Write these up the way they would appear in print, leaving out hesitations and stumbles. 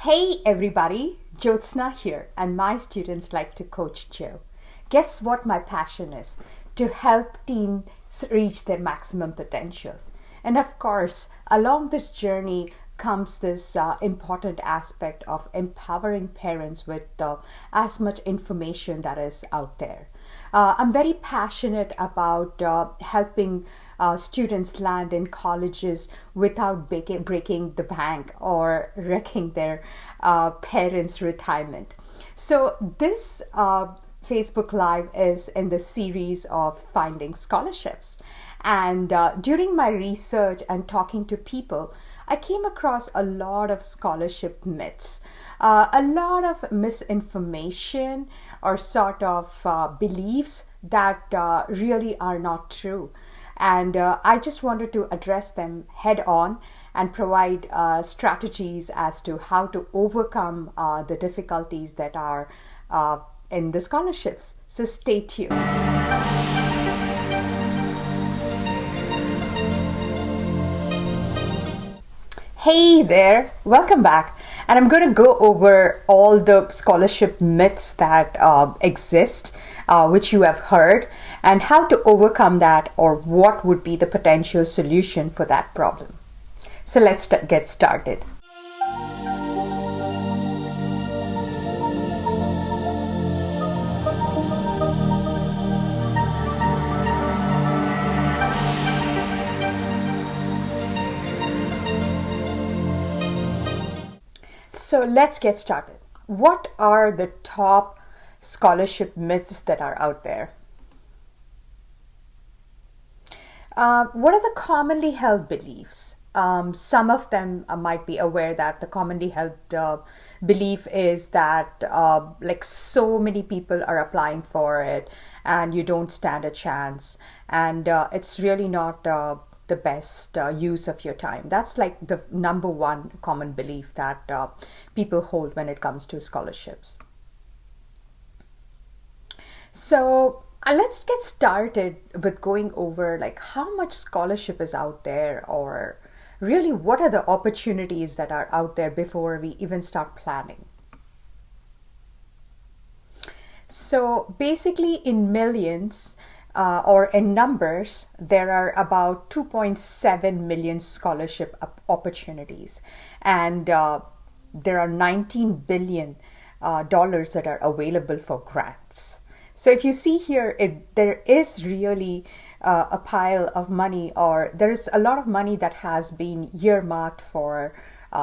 Hey everybody, 𝐓𝐸 here, and my students like to coach Joe. Guess what my passion is? To help teens reach their maximum potential. And of course, along this journey comes this important aspect of empowering parents with as much information that is out there. I'm very passionate about helping students land in colleges without breaking the bank or wrecking their parents' retirement. So this Facebook Live is in the series of finding scholarships. And during my research and talking to people, I came across a lot of scholarship myths, a lot of misinformation or sort of beliefs that really are not true. And I just wanted to address them head on and provide strategies as to how to overcome the difficulties that are in the scholarships. So stay tuned. Hey there, welcome back. And I'm going to go over all the scholarship myths that exist, which you have heard, and how to overcome that, or what would be the potential solution for that problem. So let's get started. So let's get started. What are the top scholarship myths that are out there? What are the commonly held beliefs? Some of them might be aware that the commonly held belief is that like so many people are applying for it and you don't stand a chance, and it's really not the best use of your time. That's like the number one common belief that people hold when it comes to scholarships. So let's get started with going over like how much scholarship is out there, or really what are the opportunities that are out there before we even start planning. So basically, in millions, or in numbers, there are about 2.7 million scholarship opportunities, and there are $19 billion that are available for grants. So if you see here, there is really a pile of money, or there is a lot of money that has been earmarked for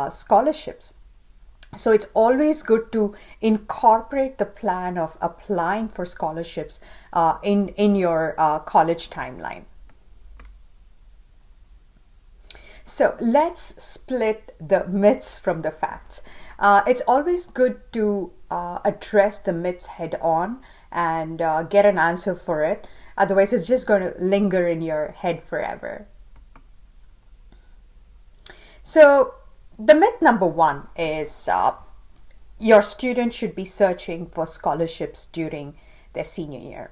scholarships. So it's always good to incorporate the plan of applying for scholarships in your college timeline. So let's split the myths from the facts. It's always good to address the myths head on and get an answer for it. Otherwise, it's just going to linger in your head forever. So the myth number one is your student should be searching for scholarships during their senior year.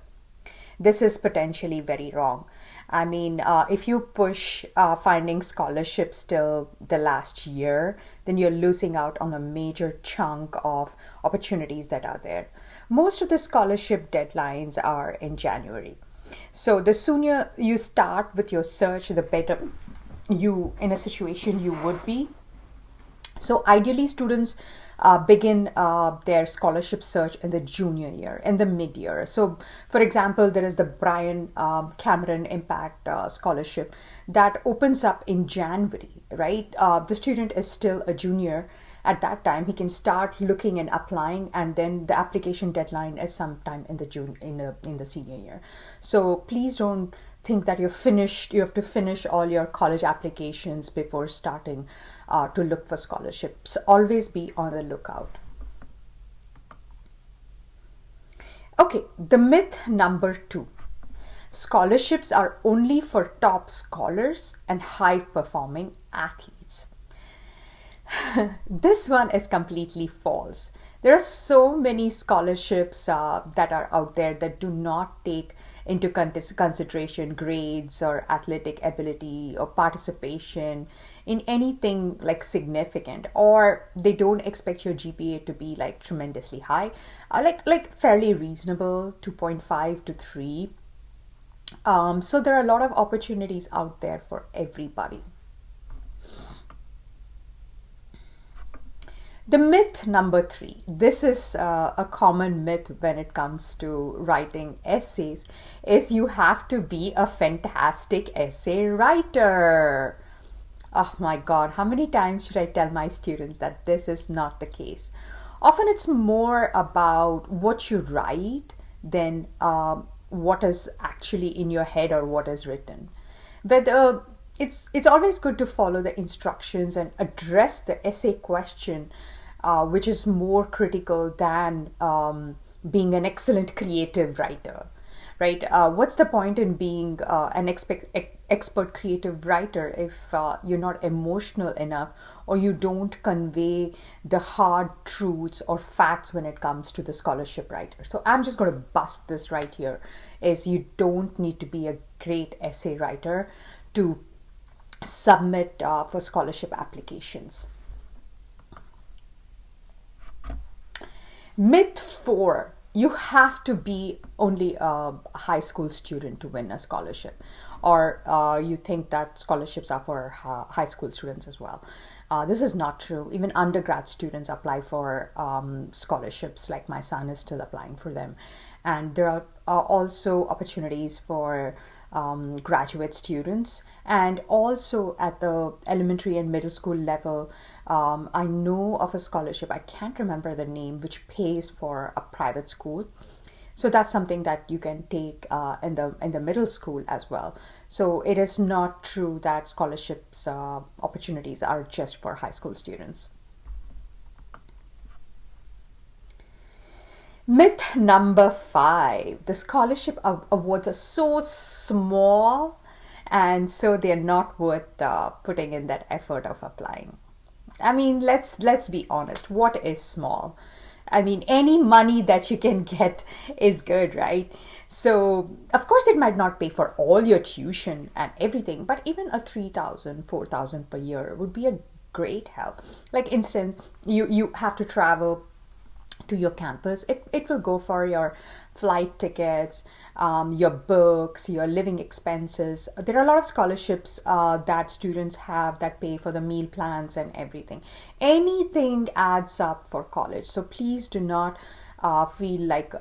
This is potentially very wrong. I mean, if you push finding scholarships till the last year, then you're losing out on a major chunk of opportunities that are there. Most of the scholarship deadlines are in January. So the sooner you start with your search, the better you in a situation you would be. So ideally, students begin their scholarship search in the junior year, in the mid-year. So for example, there is the Brian Cameron Impact Scholarship that opens up in January, right? The student is still a junior. At that time, he can start looking and applying, and then the application deadline is sometime in the senior year. So please don't think that you're finished. You have to finish all your college applications before starting to look for scholarships. Always be on the lookout. Okay, the myth number two. Scholarships are only for top scholars and high-performing athletes. This one is completely false. There are so many scholarships that are out there that do not take into consideration grades or athletic ability or participation in anything like significant, or they don't expect your GPA to be like tremendously high, like fairly reasonable, 2.5 to 3. So there are a lot of opportunities out there for everybody. The myth number 3, this is a common myth when it comes to writing essays, is you have to be a fantastic essay writer. Oh my God, how many times should I tell my students that this is not the case? Often it's more about what you write than what is actually in your head or what is written. But it's always good to follow the instructions and address the essay question, which is more critical than being an excellent creative writer, right? What's the point in being an expert creative writer if you're not emotional enough, or you don't convey the hard truths or facts when it comes to the scholarship writer? So I'm just going to bust this right here, is you don't need to be a great essay writer to submit for scholarship applications. Myth 4, you have to be only a high school student to win a scholarship, or you think that scholarships are for high school students as well. This is not true. Even undergrad students apply for scholarships, like my son is still applying for them. And there are also opportunities for graduate students, and also at the elementary and middle school level. I know of a scholarship, I can't remember the name, which pays for a private school. So that's something that you can take in the middle school as well. So it is not true that scholarships opportunities are just for high school students. Myth number 5, the scholarship awards are so small, and so they're not worth putting in that effort of applying. I mean, let's be honest. What is small? I mean, any money that you can get is good, right? So, of course, it might not pay for all your tuition and everything, but even a 3,000, 4,000 per year would be a great help. Like, instance, you have to travel to your campus. It will go for your flight tickets, your books, your living expenses. There are a lot of scholarships that students have that pay for the meal plans and everything. Anything adds up for college. So please do not feel like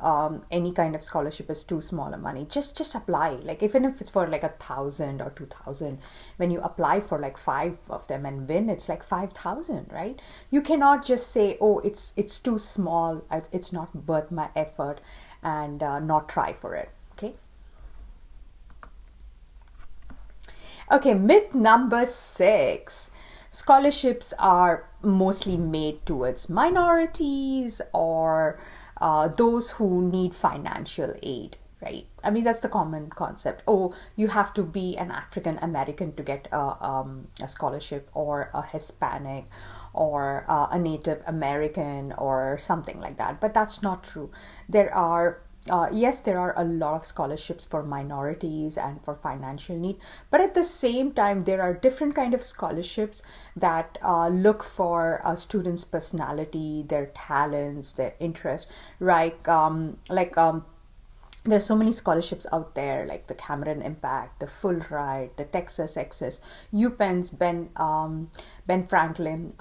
any kind of scholarship is too small a money. Just apply. Like, even if it's for like 1,000 or 2,000, when you apply for like 5 of them and win, it's like 5,000, right? You cannot just say, oh, it's too small, it's not worth my effort, and not try for it. Okay, myth number 6. Scholarships are mostly made towards minorities or those who need financial aid, right? I mean, that's the common concept. Oh, you have to be an African American to get a scholarship, or a Hispanic, or a Native American, or something like that. But that's not true. There are yes, there are a lot of scholarships for minorities and for financial need, but at the same time, there are different kind of scholarships that look for a student's personality, their talents, their interest, right? There's so many scholarships out there, like the Cameron Impact, the Fulbright, the Texas Access, UPenn's Ben Franklin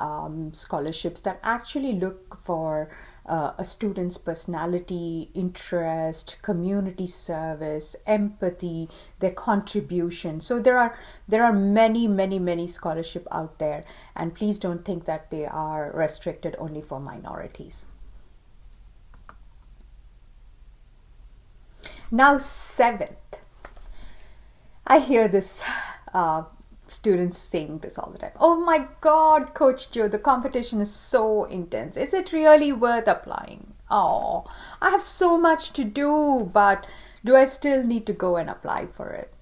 scholarships that actually look for a student's personality, interest, community service, empathy, their contribution. So there are many scholarship out there, and please don't think that they are restricted only for minorities. Now, 7th, I hear this students saying this all the time. Oh my God, Coach Joe, the competition is so intense. Is it really worth applying? Oh, I have so much to do, but do I still need to go and apply for it?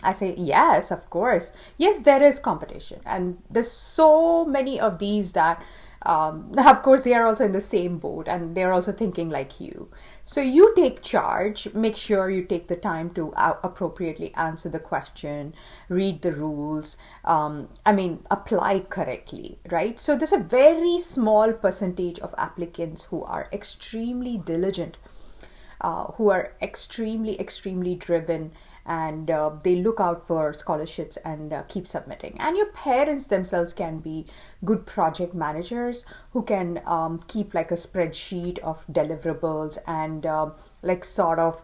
I say, yes, of course. Yes, there is competition. And there's so many of these that Of course, they are also in the same boat and they're also thinking like you. So you take charge, make sure you take the time to appropriately answer the question, read the rules, apply correctly, right? So there's a very small percentage of applicants who are extremely diligent, who are extremely driven, and they look out for scholarships and keep submitting. And your parents themselves can be good project managers who can keep like a spreadsheet of deliverables and sort of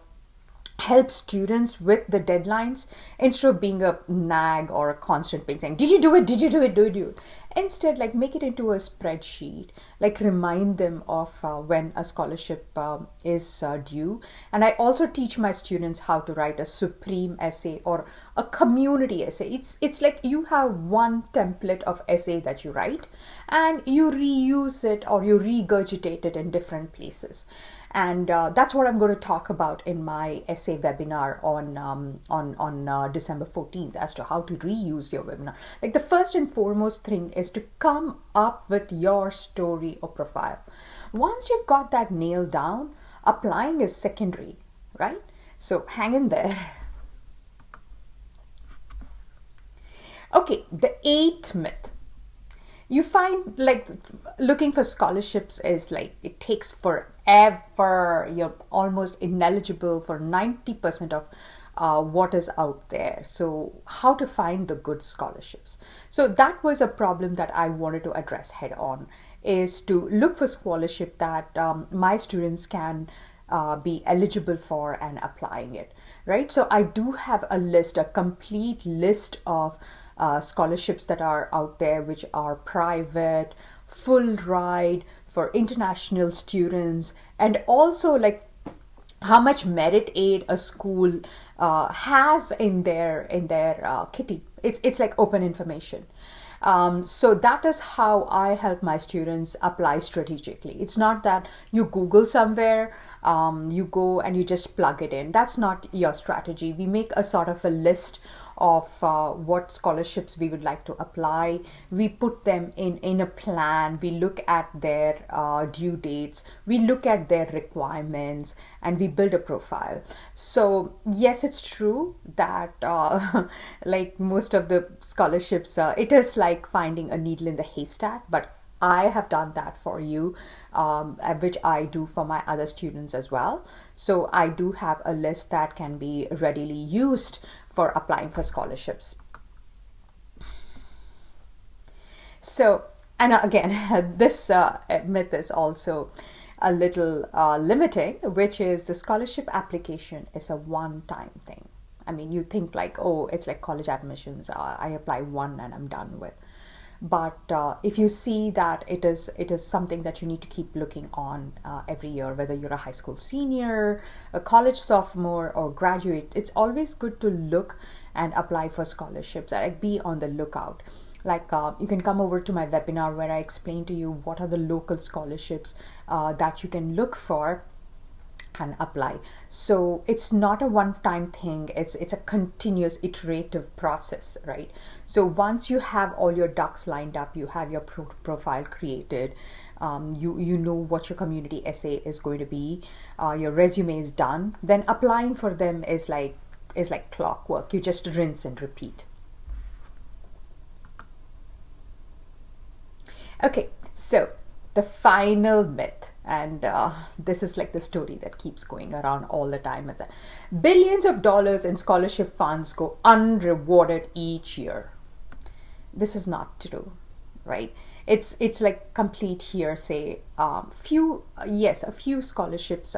help students with the deadlines instead of being a nag or a constant being saying, did you do it, did you do it, did you? Instead, like, make it into a spreadsheet, like remind them of when a scholarship is due. And I also teach my students how to write a supreme essay or a community essay. It's like you have one template of essay that you write and you reuse it or you regurgitate it in different places. And that's what I'm going to talk about in my essay webinar on December 14th as to how to reuse your webinar. Like, the first and foremost thing is to come up with your story or profile. Once you've got that nailed down, applying is secondary, right? So hang in there. Okay, the 8th myth. You find like looking for scholarships is like it takes forever. You're almost ineligible for 90% of what is out there. So how to find the good scholarships? So that was a problem that I wanted to address head on, is to look for scholarship that my students can be eligible for and applying it, right? So I do have a complete list of scholarships that are out there, which are private, full ride for international students, and also like how much merit aid a school has in their kitty. It's like open information. So that is how I help my students apply strategically. It's not that you Google somewhere, you go and you just plug it in. That's not your strategy. We make a sort of a list of what scholarships we would like to apply. We put them in a plan. We look at their due dates. We look at their requirements and we build a profile. So yes, it's true that like most of the scholarships, it is like finding a needle in the haystack, but I have done that for you, which I do for my other students as well. So I do have a list that can be readily used for applying for scholarships. So, and again, this myth is also a little limiting, which is the scholarship application is a one-time thing. I mean, you think like, oh, it's like college admissions. I apply one and I'm done with. But if you see that it is something that you need to keep looking on every year, whether you're a high school senior, a college sophomore, or graduate, it's always good to look and apply for scholarships. Like, be on the lookout. Like you can come over to my webinar where I explain to you what are the local scholarships that you can look for and apply. So it's not a one-time thing. It's a continuous iterative process, right? So once you have all your ducks lined up, you have your profile created, you know what your community essay is going to be, your resume is done, then applying for them is like clockwork. You just rinse and repeat. Okay, so the final myth, and this is like the story that keeps going around all the time, is that billions of dollars in scholarship funds go unrewarded each year. This is not true, right? It's like complete hearsay. A few scholarships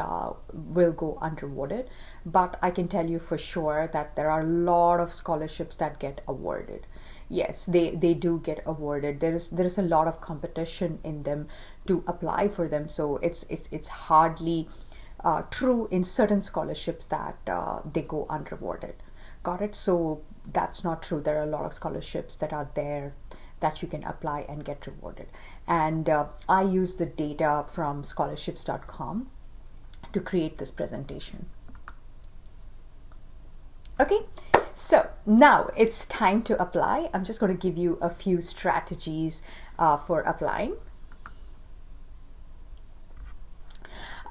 will go unrewarded, but I can tell you for sure that there are a lot of scholarships that get awarded. Yes, they do get awarded. There is a lot of competition in them to apply for them. So it's hardly true in certain scholarships that they go unrewarded. Got it? So that's not true. There are a lot of scholarships that are there that you can apply and get rewarded. And I use the data from scholarships.com to create this presentation. Okay, so now it's time to apply. I'm just going to give you a few strategies for applying.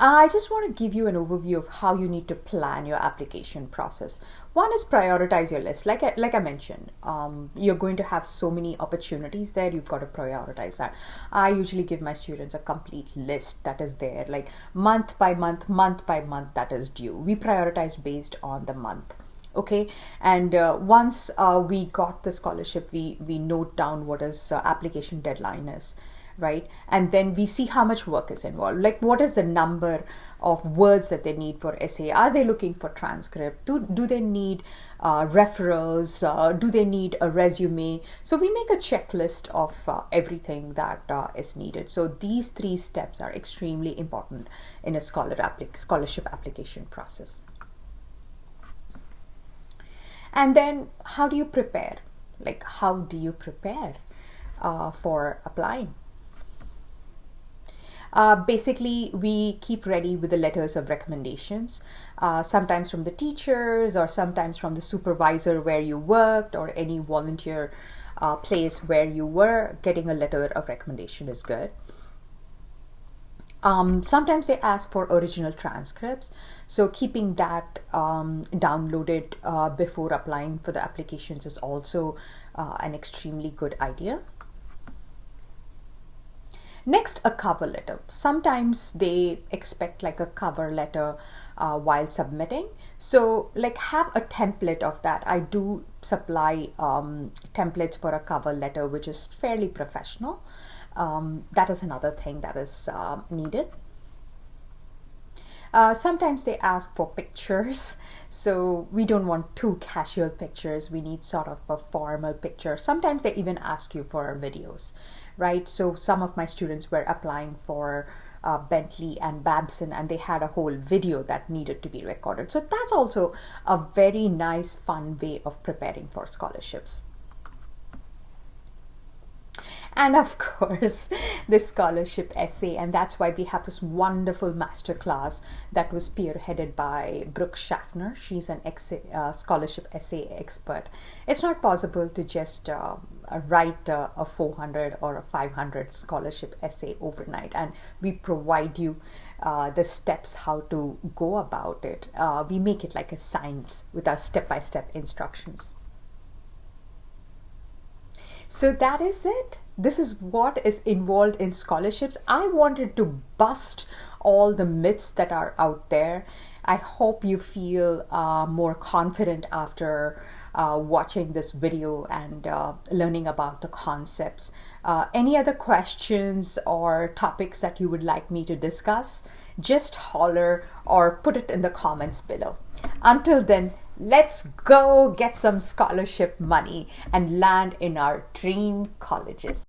I just want to give you an overview of how you need to plan your application process. One is prioritize your list. Like I mentioned, you're going to have so many opportunities there. You've got to prioritize that. I usually give my students a complete list that is there, like month by month that is due. We prioritize based on the month. Okay, and once we got the scholarship, we note down what is application deadline is, right? And then we see how much work is involved. Like, what is the number of words that they need for essay? Are they looking for transcript? Do they need referrals? Do they need a resume? So we make a checklist of everything that is needed. So these 3 steps are extremely important in a scholarship application process. And then how do you prepare? Like, how do you prepare for applying? Basically, we keep ready with the letters of recommendations, sometimes from the teachers or sometimes from the supervisor where you worked or any volunteer place where you were. Getting a letter of recommendation is good. Sometimes they ask for original transcripts, so keeping that downloaded before applying for the applications is also an extremely good idea. Next, a cover letter. Sometimes they expect like a cover letter while submitting. So like have a template of that. I do supply templates for a cover letter, which is fairly professional. That is another thing that is needed. Sometimes they ask for pictures, so we don't want too casual pictures. We need sort of a formal picture. Sometimes they even ask you for videos, right? So some of my students were applying for Bentley and Babson, and they had a whole video that needed to be recorded. So that's also a very nice, fun way of preparing for scholarships. And of course, the scholarship essay, and that's why we have this wonderful masterclass that was spearheaded by Brooke Schaffner. She's an scholarship essay expert. It's not possible to just write a 400 or a 500 scholarship essay overnight, and we provide you the steps how to go about it. We make it like a science with our step-by-step instructions. So that is it. This is what is involved in scholarships. I wanted to bust all the myths that are out there. I hope you feel more confident after watching this video and learning about the concepts. Any other questions or topics that you would like me to discuss, just holler or put it in the comments below. Until then, let's go get some scholarship money and land in our dream colleges.